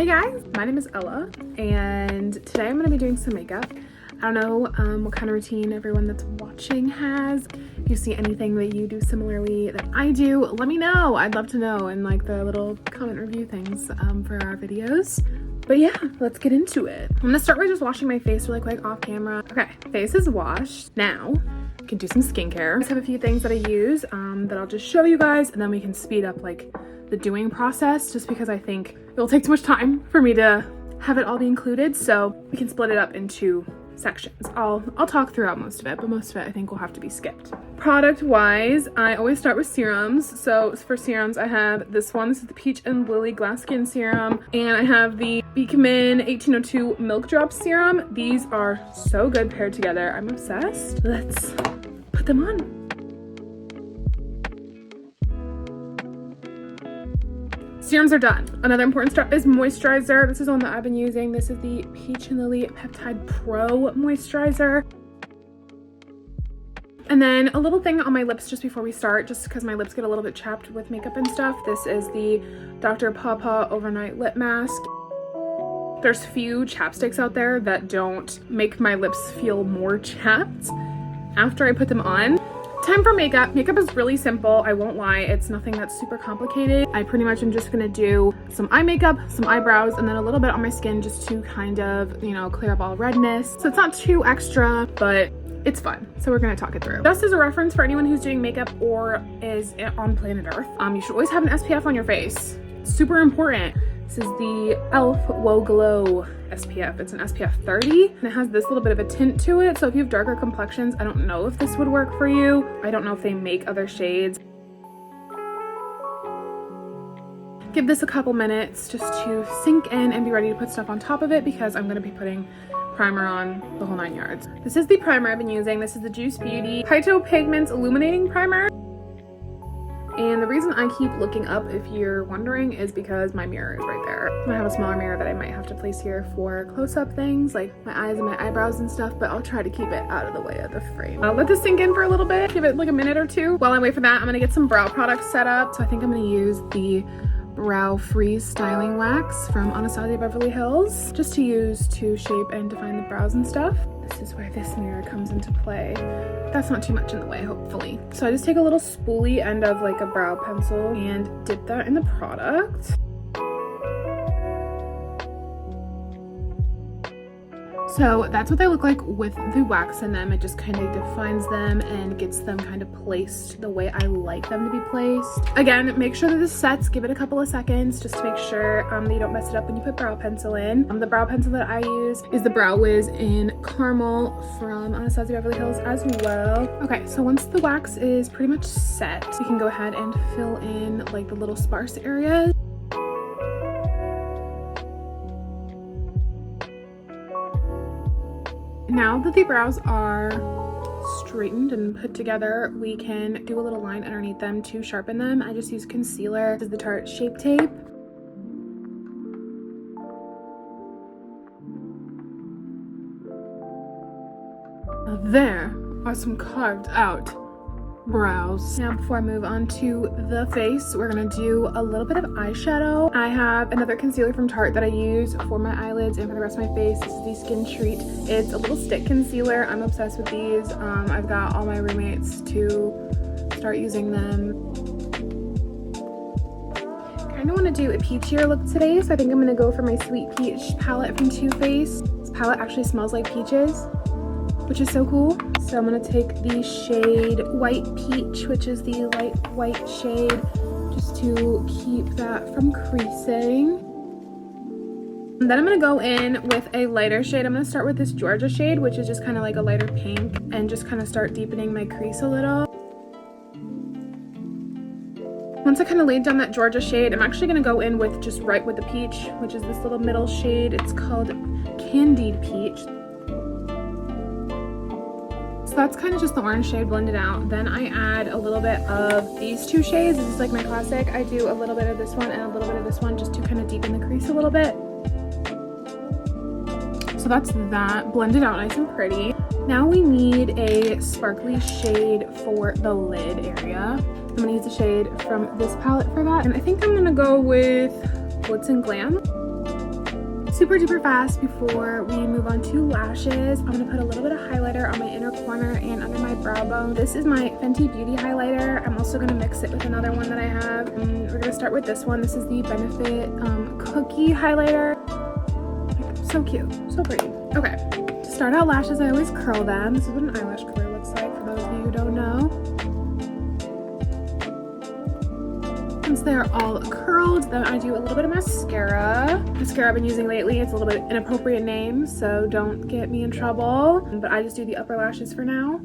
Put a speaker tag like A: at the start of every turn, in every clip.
A: Hey guys, my name is Ella, and today I'm going to be doing some makeup. I don't know what kind of routine everyone that's watching has. If you see anything that you do similarly that I do, let me know. I'd love to know in like the little comment review things for our videos. But yeah, let's get into it. I'm gonna start by just washing my face really quick off camera. Okay, face is washed. Now, I can do some skincare. I just have a few things that I use that I'll just show you guys, and then we can speed up like the doing process just because I think it'll take too much time for me to have it all be included. So we can split it up into sections. I'll talk throughout most of it, but most of it I think will have to be skipped. Product wise, I always start with serums. So for serums, I have this one. This is the Peach and Lily Glass Skin Serum, and I have the Beekman 1802 Milk Drop Serum. These are so good paired together. I'm obsessed. Let's put them on. Serums are done. Another important step is moisturizer. This is the one that I've been using. This is the Peach and Lily Peptide Pro Moisturizer. And then a little thing on my lips just before we start, just because my lips get a little bit chapped with makeup and stuff. This is the Dr. Pawpaw Overnight Lip Mask. There's few chapsticks out there that don't make my lips feel more chapped after I put them on. Time for makeup. Makeup is really simple, I won't lie. It's nothing that's super complicated. I pretty much am just gonna do some eye makeup, some eyebrows, and then a little bit on my skin just to kind of, you know, clear up all redness. So it's not too extra, but it's fun. So we're gonna talk it through. Just as a reference for anyone who's doing makeup or is on planet Earth, you should always have an SPF on your face. It's super important. This is the e.l.f. Whoa Glow SPF. It's an SPF 30, and it has this little bit of a tint to it. So if you have darker complexions, I don't know if this would work for you. I don't know if they make other shades. Give this a couple minutes just to sink in and be ready to put stuff on top of it, because I'm gonna be putting primer on the whole 9 yards. This is the primer I've been using. This is the Juice Beauty Phyto Pigments Illuminating Primer. And the reason I keep looking up, if you're wondering, is because my mirror is right there. I have a smaller mirror that I might have to place here for close-up things like my eyes and my eyebrows and stuff, but I'll try to keep it out of the way of the frame. I'll let this sink in for a little bit, give it like a minute or two. While I wait for that, I'm gonna get some brow products set up. So I think I'm gonna use the Brow Freeze Styling Wax from Anastasia Beverly Hills, just to use to shape and define the brows and stuff. This is where this mirror comes into play. That's not too much in the way, hopefully. So I just take a little spoolie end of like a brow pencil and dip that in the product. So that's what they look like with the wax in them. It just kind of defines them and gets them kind of placed the way I like them to be placed. Again, make sure that this sets, give it a couple of seconds just to make sure that you don't mess it up when you put brow pencil in. The brow pencil that I use is the Brow Wiz in Caramel from Anastasia Beverly Hills as well. Okay, so once the wax is pretty much set, you can go ahead and fill in like the little sparse areas. Now that the brows are straightened and put together, we can do a little line underneath them to sharpen them. I just use concealer. This is the Tarte Shape Tape. Now there are some carved out brows. Now before I move on to the face, we're gonna do a little bit of eyeshadow. I have another concealer from Tarte that I use for my eyelids and for the rest of my face. This is the Skin Treat. It's a little stick concealer. I'm obsessed with these. I've got all my roommates to start using them. I kind of want to do a peachier look today, so I think I'm gonna go for my Sweet Peach palette from Too Faced. This palette actually smells like peaches, which is so cool. So I'm gonna take the shade White Peach, which is the light white shade, just to keep that from creasing. And then I'm gonna go in with a lighter shade. I'm gonna start with this Georgia shade, which is just kind of like a lighter pink, and just kind of start deepening my crease a little. Once I kind of laid down that Georgia shade, I'm actually gonna go in with just right with the peach, which is this little middle shade. It's called Candied Peach. So that's kind of just the orange shade blended out. Then I add a little bit of these two shades. This is like my classic. I do a little bit of this one and a little bit of this one just to kind of deepen the crease a little bit. So that's that, blended out nice and pretty. Now we need a sparkly shade for the lid area. I'm gonna use a shade from this palette for that. And I think I'm gonna go with Glitz and Glam. super duper fast before we move on to lashes. I'm gonna put a little bit of highlighter on my inner corner and under my brow bone. This is my Fenty Beauty highlighter. I'm also gonna mix it with another one that I have. We're gonna start with this one. This is the Benefit Cookie highlighter. So cute, so pretty. Okay, to start out lashes, I always curl them. This is what an eyelash curler looks like for those of you who don't know. Once they're all curled, then I do a little bit of mascara. Mascara I've been using lately, it's a little bit inappropriate name, so don't get me in trouble. But I just do the upper lashes for now.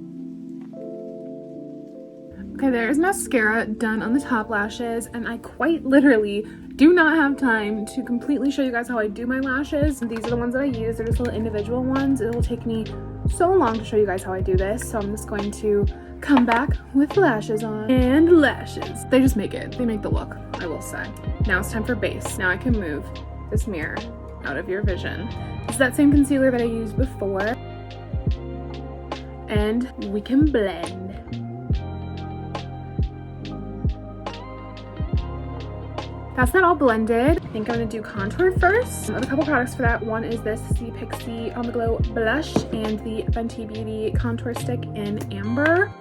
A: Okay, there's mascara done on the top lashes, and I quite literally do not have time to completely show you guys how I do my lashes. These are the ones that I use. They're just little individual ones. It will take me so long to show you guys how I do this, so I'm just going to come back with lashes on. And lashes. They just make it. They make the look, I will say. Now it's time for base. Now I can move this mirror out of your vision. It's that same concealer that I used before. And we can blend. That's that all blended. I think I'm gonna do contour first. I have a couple products for that. One is this the Pixi On The Glow blush and the Fenty Beauty contour stick in amber.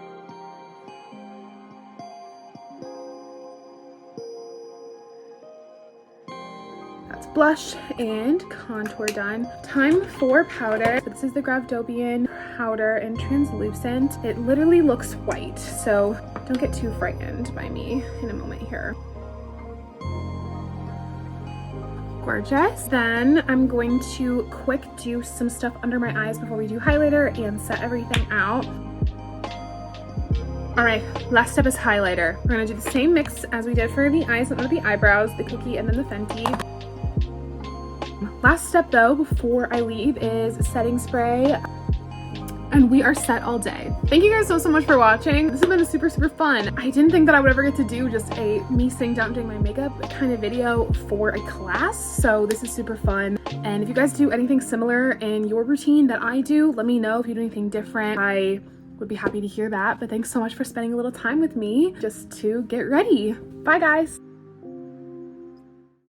A: That's blush and contour done. Time for powder. This is the Gravdobian powder in translucent. It literally looks white, so don't get too frightened by me in a moment here. Gorgeous. Then I'm going to quick do some stuff under my eyes before we do highlighter and set everything out. All right, last step is highlighter. We're gonna do the same mix as we did for the eyes and the eyebrows, the Cookie and then the Fenty. Last step though, before I leave, is setting spray. And we are set all day. Thank you guys so much for watching. This has been super fun. I didn't think that I would ever get to do just a me sitting down doing my makeup kind of video for a class, so this is super fun. And if you guys do anything similar in your routine that I do, let me know if you do anything different. I would be happy to hear that. But thanks so much for spending a little time with me just to get ready. Bye guys.